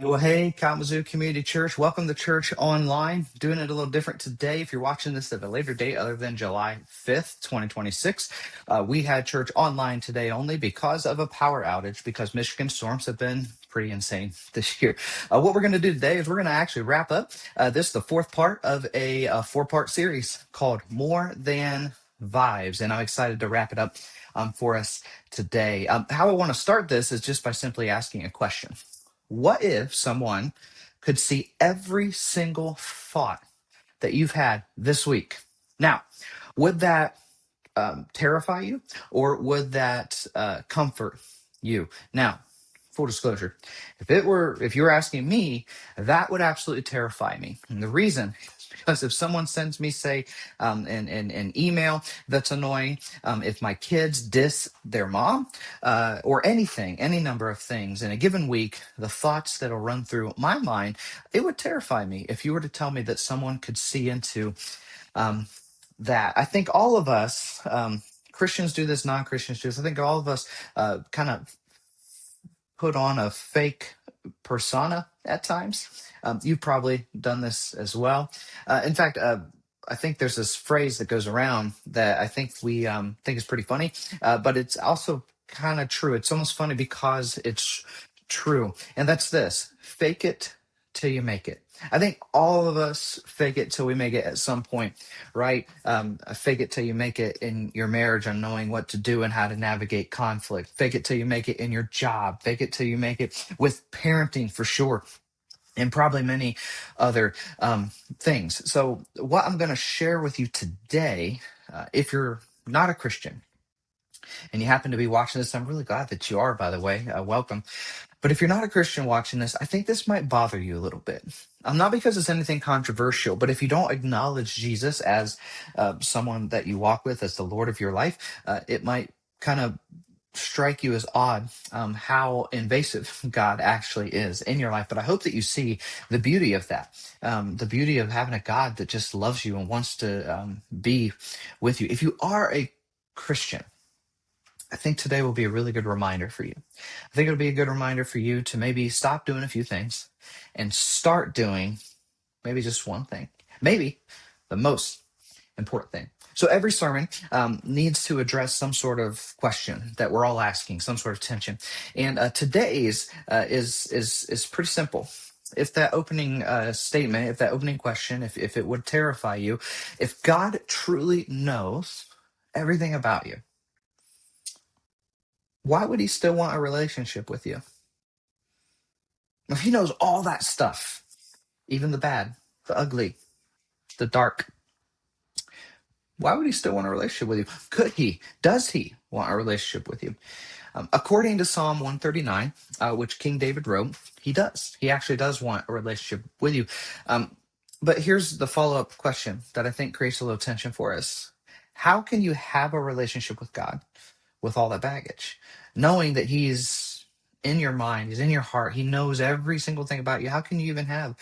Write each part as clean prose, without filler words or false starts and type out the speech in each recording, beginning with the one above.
Well, hey, Kalamazoo Community Church. Welcome to Church Online. Doing it a little different today. If you're watching this at a later date other than July 5th, 2026, we had church online today only because of a power outage because Michigan storms have been pretty insane this year. What we're going to do today is we're going to actually wrap up the fourth part of a four-part series called More Than Vibes. And I'm excited to wrap it up for us today. How I want to start this is just by simply asking a question. What if someone could see every single thought that you've had this week? Now, would that terrify you or would that comfort you? Now, full disclosure, if you were asking me, that would absolutely terrify me. And the reason is because if someone sends me, say, an email that's annoying, if my kids diss their mom, or anything, any number of things in a given week, the thoughts that'll run through my mind, it would terrify me if you were to tell me that someone could see into um, that. I think all of us, Christians do this, non-Christians do this. I think all of us kind of put on a fake persona at times. You've probably done this as well. In fact, I think there's this phrase that goes around that I think we think is pretty funny, but it's also kind of true. It's almost funny because it's true. And that's this: fake it till you make it. I think all of us fake it till we make it at some point, right? Fake it till you make it in your marriage on knowing what to do and how to navigate conflict. Fake it till you make it in your job. Fake it till you make it with parenting for sure. And probably many other things. So, what I'm going to share with you today, if you're not a Christian and you happen to be watching this, I'm really glad that you are, by the way. Welcome. But if you're not a Christian watching this, I think this might bother you a little bit. Not because it's anything controversial, but if you don't acknowledge Jesus as someone that you walk with, as the Lord of your life, it might kind of strike you as odd how invasive God actually is in your life. But I hope that you see the beauty of that, the beauty of having a God that just loves you and wants to be with you. If you are a Christian, I think today will be a really good reminder for you. I think it'll be a good reminder for you to maybe stop doing a few things and start doing maybe just one thing, maybe the most important thing. So every sermon needs to address some sort of question that we're all asking, some sort of tension. And today's is pretty simple. If that opening statement, if that opening question, if it would terrify you, if God truly knows everything about you, why would he still want a relationship with you? If he knows all that stuff, even the bad, the ugly, the dark, why would he still want a relationship with you? Could he? Does he want a relationship with you? According to Psalm 139, which King David wrote, he does. He actually does want a relationship with you. But here's the follow-up question that I think creates a little tension for us. How can you have a relationship with God with all that baggage, knowing that he's in your mind, he's in your heart, he knows every single thing about you? How can you even have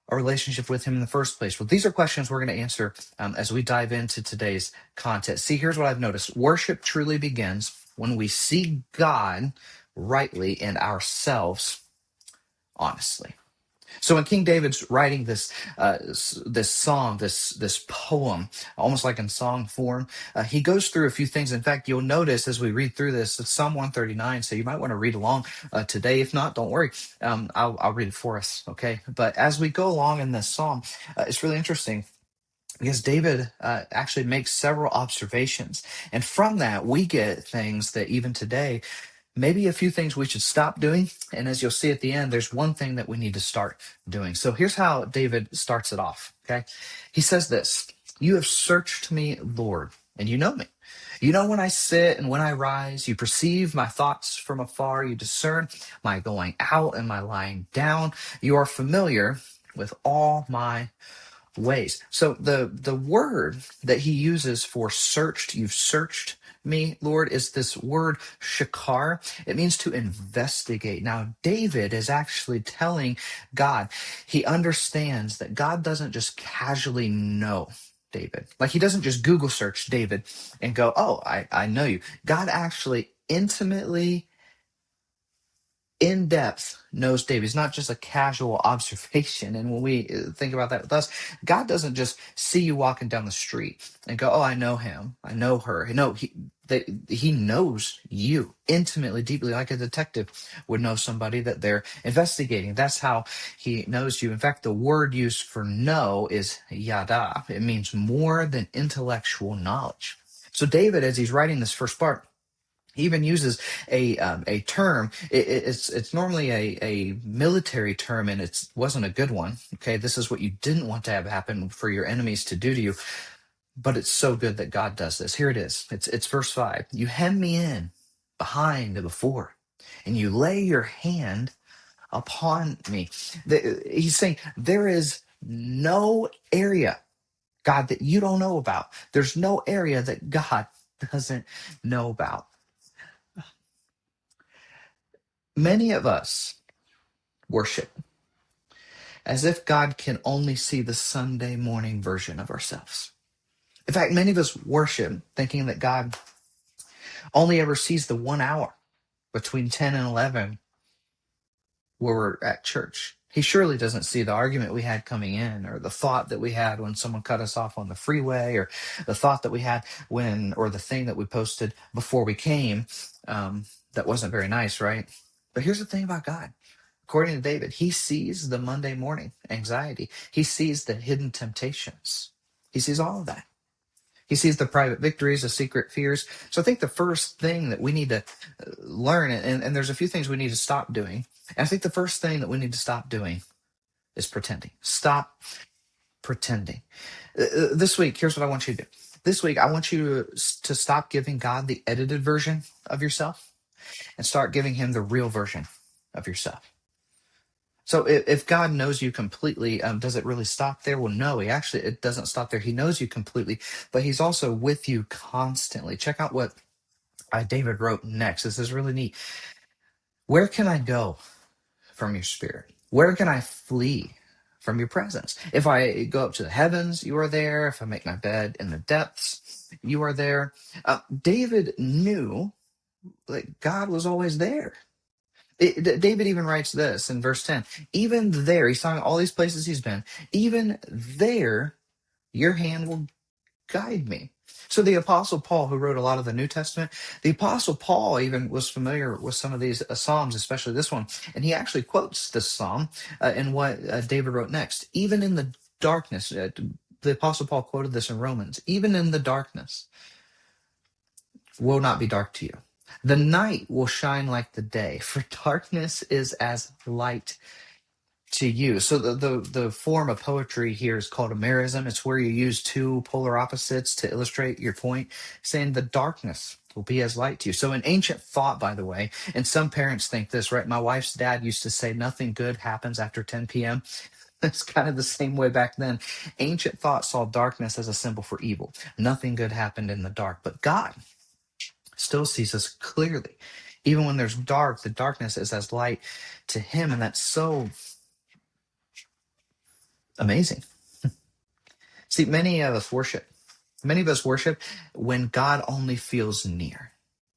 a relationship with him in the first place? Well, these are questions we're going to answer as we dive into today's content. See, here's what I've noticed. Worship truly begins when we see God rightly and ourselves honestly. So when King David's writing this song, this poem, almost like in song form, he goes through a few things. In fact, you'll notice as we read through this, it's Psalm 139. So you might want to read along today. If not, don't worry. I'll read it for us. Okay. But as we go along in this psalm, it's really interesting because David actually makes several observations. And from that, we get things that even today, maybe a few things we should stop doing. And as you'll see at the end, there's one thing that we need to start doing. So here's how David starts it off. Okay. He says this: "You have searched me, Lord, and you know me. You know when I sit and when I rise. You perceive my thoughts from afar. You discern my going out and my lying down. You are familiar with all my ways." So the word that he uses for searched, you've searched me, Lord, is this word shakar. It means to investigate. Now, David is actually telling God, he understands that God doesn't just casually know David. Like he doesn't just Google search David and go, oh, I know you. God actually intimately in depth knows David. It's not just a casual observation. And when we think about that with us, God doesn't just see you walking down the street and go, "Oh, I know him. I know her." No, he knows you intimately, deeply, like a detective would know somebody that they're investigating. That's how he knows you. In fact, the word used for know is yada. It means more than intellectual knowledge. So David, as he's writing this first part, he even uses a term. It's normally a military term, and it wasn't a good one. Okay, this is what you didn't want to have happen for your enemies to do to you. But it's so good that God does this. Here it is. It's verse 5. You hem me in behind and before, and you lay your hand upon me. He's saying there is no area, God, that you don't know about. There's no area that God doesn't know about. Many of us worship as if God can only see the Sunday morning version of ourselves. In fact, many of us worship thinking that God only ever sees the 1 hour between 10 and 11 where we're at church. He surely doesn't see the argument we had coming in, or the thought that we had when someone cut us off on the freeway, or the thought that we had or the thing that we posted before we came that wasn't very nice, right? But here's the thing about God. According to David, he sees the Monday morning anxiety. He sees the hidden temptations. He sees all of that. He sees the private victories, the secret fears. So I think the first thing that we need to learn, and there's a few things we need to stop doing. And I think the first thing that we need to stop doing is pretending. Stop pretending. This week, here's what I want you to do. This week, I want you to stop giving God the edited version of yourself and start giving him the real version of yourself. So if God knows you completely, does it really stop there? Well, no, it doesn't stop there. He knows you completely, but he's also with you constantly. Check out what David wrote next. This is really neat. Where can I go from your spirit? Where can I flee from your presence? If I go up to the heavens, you are there. If I make my bed in the depths, you are there. David knew that God was always there. David even writes this in verse 10. Even there, he's talking all these places he's been. Even there, your hand will guide me. So the Apostle Paul, who wrote a lot of the New Testament, the Apostle Paul even was familiar with some of these Psalms, especially this one. And he actually quotes this Psalm in what David wrote next. Even in the darkness, the Apostle Paul quoted this in Romans. Even in the darkness will not be dark to you. The night will shine like the day, for darkness is as light to you. So the form of poetry here is called a merism. It's where you use two polar opposites to illustrate your point, saying the darkness will be as light to you. So an ancient thought, by the way, and some parents think this, right? My wife's dad used to say nothing good happens after 10 p.m. It's kind of the same way back then. Ancient thought saw darkness as a symbol for evil. Nothing good happened in the dark, but God still sees us clearly. Even when there's dark, the darkness is as light to him. And that's so amazing. See, many of us worship. Many of us worship when God only feels near.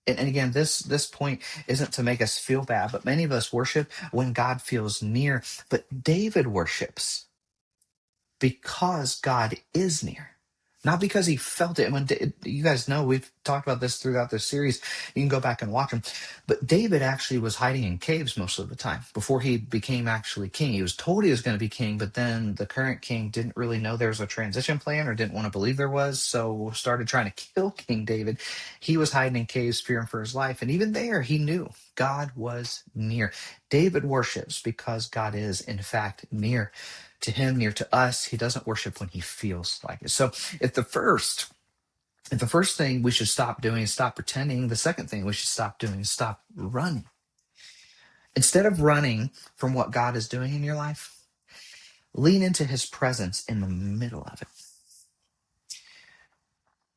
And again, this point isn't to make us feel bad, but many of us worship when God feels near. But David worships because God is near. Not because he felt it. And you guys know, we've talked about this throughout this series. You can go back and watch them. But David actually was hiding in caves most of the time before he became actually king. He was told he was going to be king, but then the current king didn't really know there was a transition plan or didn't want to believe there was, so started trying to kill King David. He was hiding in caves, fearing for his life. And even there, he knew God was near. David worships because God is, in fact, near to him, near to us. He doesn't worship when he feels like it. So if the first thing we should stop doing is stop pretending, the second thing we should stop doing is stop running. Instead of running from what God is doing in your life, lean into his presence in the middle of it.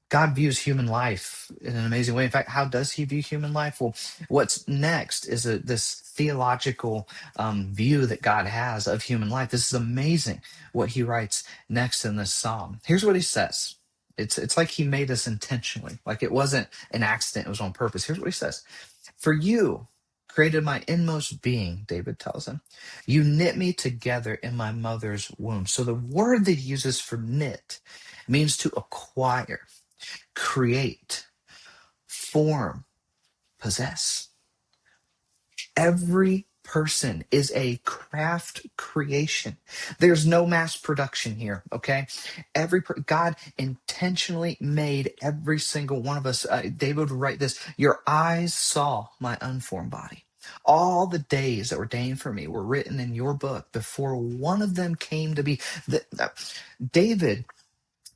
God views human life in an amazing way. In fact, how does he view human life? Well, what's next is this theological view that God has of human life. This is amazing what he writes next in this psalm. Here's what he says. It's like he made us intentionally, like it wasn't an accident, it was on purpose. Here's what he says. For you created my inmost being, David tells him. You knit me together in my mother's womb. So the word that he uses for knit means to acquire, create, form, possess. Every person is a craft creation. There's no mass production here, okay? God intentionally made every single one of us. David would write this, your eyes saw my unformed body. All the days that were ordained for me were written in your book before one of them came to be. David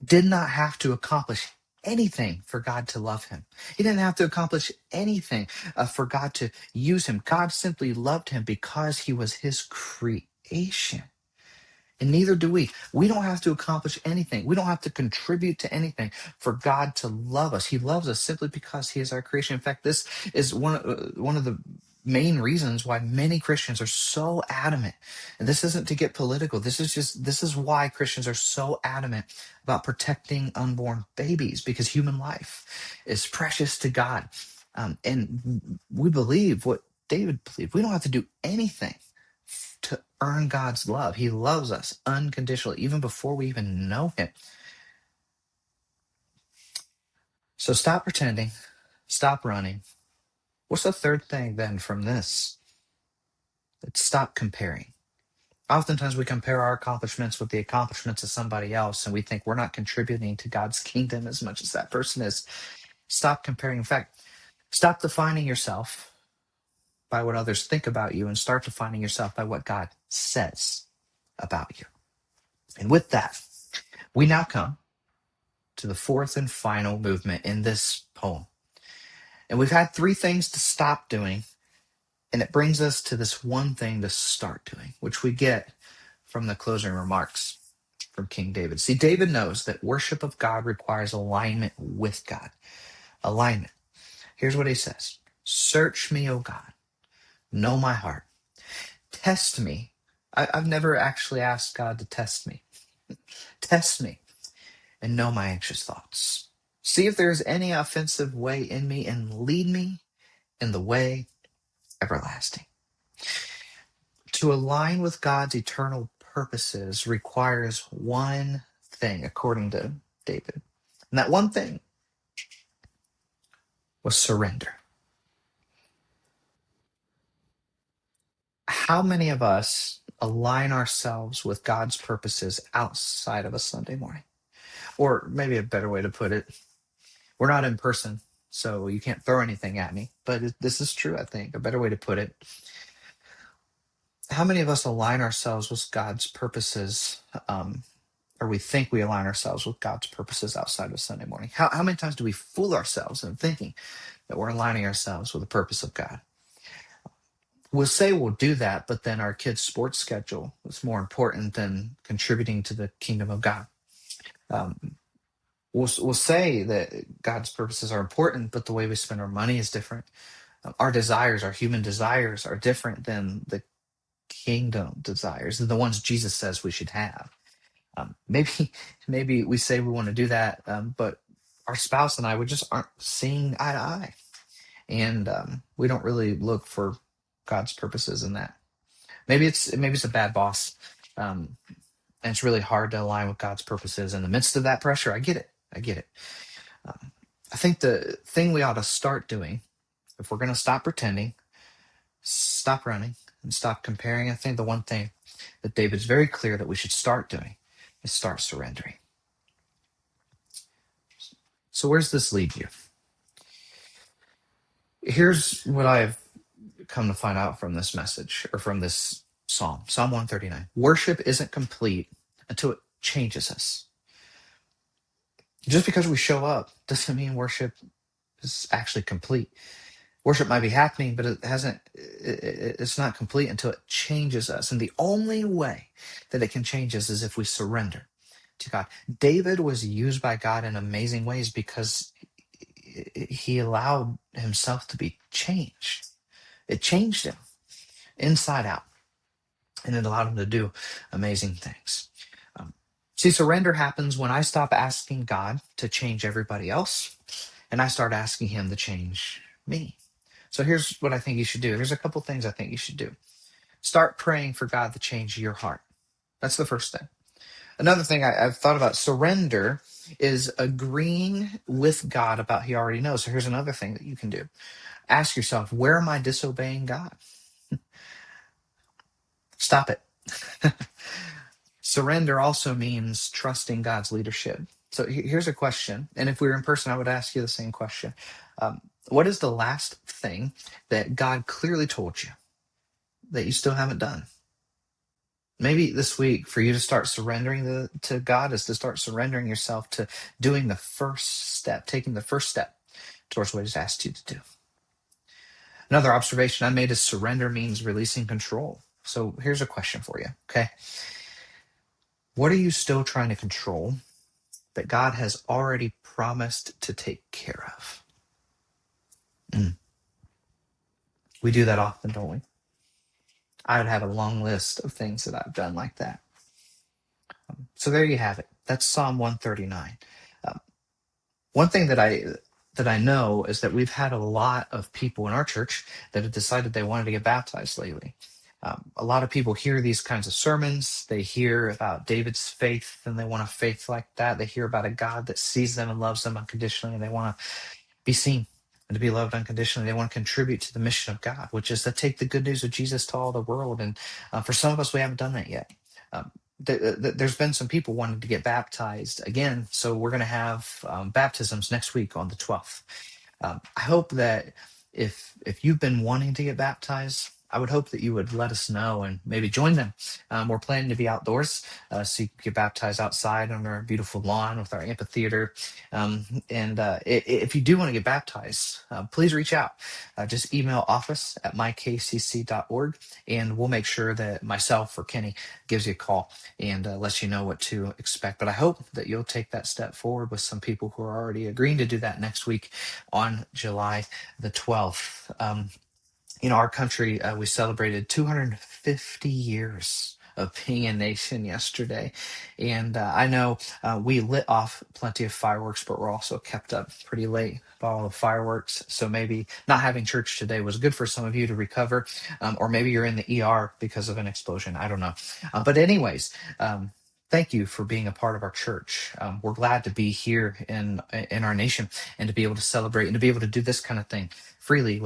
did not have to accomplish anything for God to love him. He didn't have to accomplish anything for God to use him. God simply loved him because he was his creation. And neither do we. We don't have to accomplish anything. We don't have to contribute to anything for God to love us. He loves us simply because he is our creation. In fact, this is one of the main reasons why many Christians are so adamant. And this isn't to get political. This is why Christians are so adamant about protecting unborn babies, because human life is precious to God. And we believe what David believed. We don't have to do anything to earn God's love. He loves us unconditionally, even before we even know him. So stop pretending, stop running. What's the third thing then from this? It's stop comparing. Oftentimes we compare our accomplishments with the accomplishments of somebody else, and we think we're not contributing to God's kingdom as much as that person is. Stop comparing. In fact, stop defining yourself by what others think about you and start defining yourself by what God says about you. And with that, we now come to the fourth and final movement in this poem. And we've had three things to stop doing, and it brings us to this one thing to start doing, which we get from the closing remarks from King David. See, David knows that worship of God requires alignment with God. Alignment. Here's what he says. Search me, O God. Know my heart. Test me. I've never actually asked God to test me. Test me and know my anxious thoughts. See if there is any offensive way in me and lead me in the way everlasting. To align with God's eternal purposes requires one thing, according to David. And that one thing was surrender. How many of us align ourselves with God's purposes outside of a Sunday morning? Or maybe a better way to put it, we're not in person, so you can't throw anything at me. But this is true, I think. A better way to put it. How many of us align ourselves with God's purposes, or we think we align ourselves with God's purposes outside of Sunday morning? How many times do we fool ourselves in thinking that we're aligning ourselves with the purpose of God? We'll say we'll do that, but then our kids' sports schedule is more important than contributing to the kingdom of God. Um, we'll say that God's purposes are important, but the way we spend our money is different. Our desires, our human desires, are different than the kingdom desires, than the ones Jesus says we should have. Maybe we say we want to do that, but our spouse and we just aren't seeing eye to eye, and we don't really look for God's purposes in that. Maybe it's a bad boss, and it's really hard to align with God's purposes in the midst of that pressure. I get it. I think the thing we ought to start doing, if we're going to stop pretending, stop running, and stop comparing, I think the one thing that David's very clear that we should start doing is start surrendering. So where does this lead you? Here's what I've come to find out from this message, or from this Psalm 139. Worship isn't complete until it changes us. Just because we show up doesn't mean worship is actually complete. Worship might be happening, but it's not complete until it changes us. And the only way that it can change us is if we surrender to God. David was used by God in amazing ways because he allowed himself to be changed. It changed him inside out, and it allowed him to do amazing things. See, surrender happens when I stop asking God to change everybody else, and I start asking him to change me. So here's what I think you should do. There's a couple things I think you should do. Start praying for God to change your heart. That's the first thing. Another thing I've thought about, surrender is agreeing with God about He already knows. So here's another thing that you can do. Ask yourself, where am I disobeying God? Stop it. Surrender also means trusting God's leadership. So here's a question. And if we were in person, I would ask you the same question. What is the last thing that God clearly told you that you still haven't done? Maybe this week for you to start surrendering to God is to start surrendering yourself to doing the first step, taking the first step towards what He's asked you to do. Another observation I made is surrender means releasing control. So here's a question for you, okay? What are you still trying to control that God has already promised to take care of? We do that often, don't we? I would have a long list of things that I've done like that. So there you have it. That's Psalm 139. Um, One thing that I know is that we've had a lot of people in our church that have decided they wanted to get baptized lately. A lot of people hear these kinds of sermons. They hear about David's faith and they want a faith like that. They hear about a God that sees them and loves them unconditionally, and they want to be seen and to be loved unconditionally. They want to contribute to the mission of God, which is to take the good news of Jesus to all the world. And for some of us, we haven't done that yet. Um, there's been some people wanting to get baptized again, so we're going to have baptisms next week on the 12th. I hope that if you've been wanting to get baptized, I would hope that you would let us know and maybe join them. We're planning to be outdoors, so you can get baptized outside on our beautiful lawn with our amphitheater. If you do want to get baptized, please reach out. Just email office@mykcc.org, and we'll make sure that myself or Kenny gives you a call and lets you know what to expect. But I hope that you'll take that step forward with some people who are already agreeing to do that next week on July the 12th. In our country, we celebrated 250 years of being a nation yesterday. And I know we lit off plenty of fireworks, but we're also kept up pretty late by all the fireworks. So maybe not having church today was good for some of you to recover, or maybe you're in the ER because of an explosion. I don't know. But anyways, thank you for being a part of our church. We're glad to be here in our nation and to be able to celebrate and to be able to do this kind of thing freely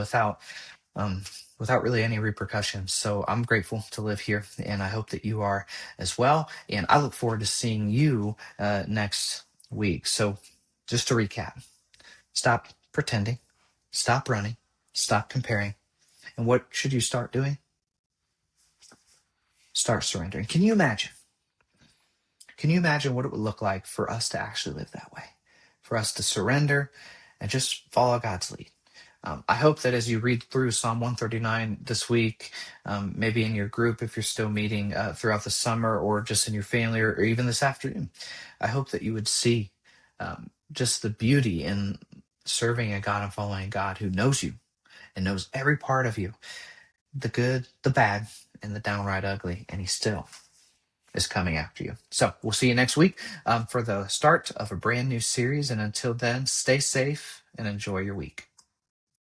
um, without really any repercussions. So I'm grateful to live here, and I hope that you are as well. And I look forward to seeing you next week. So just to recap, stop pretending, stop running, stop comparing. And what should you start doing? Start surrendering. Can you imagine? Can you imagine what it would look like for us to actually live that way? For us to surrender and just follow God's lead. I hope that as you read through Psalm 139 this week, maybe in your group, if you're still meeting throughout the summer, or just in your family, or even this afternoon, I hope that you would see just the beauty in serving a God and following a God who knows you and knows every part of you, the good, the bad, and the downright ugly, and He still is coming after you. So we'll see you next week for the start of a brand new series. And until then, stay safe and enjoy your week.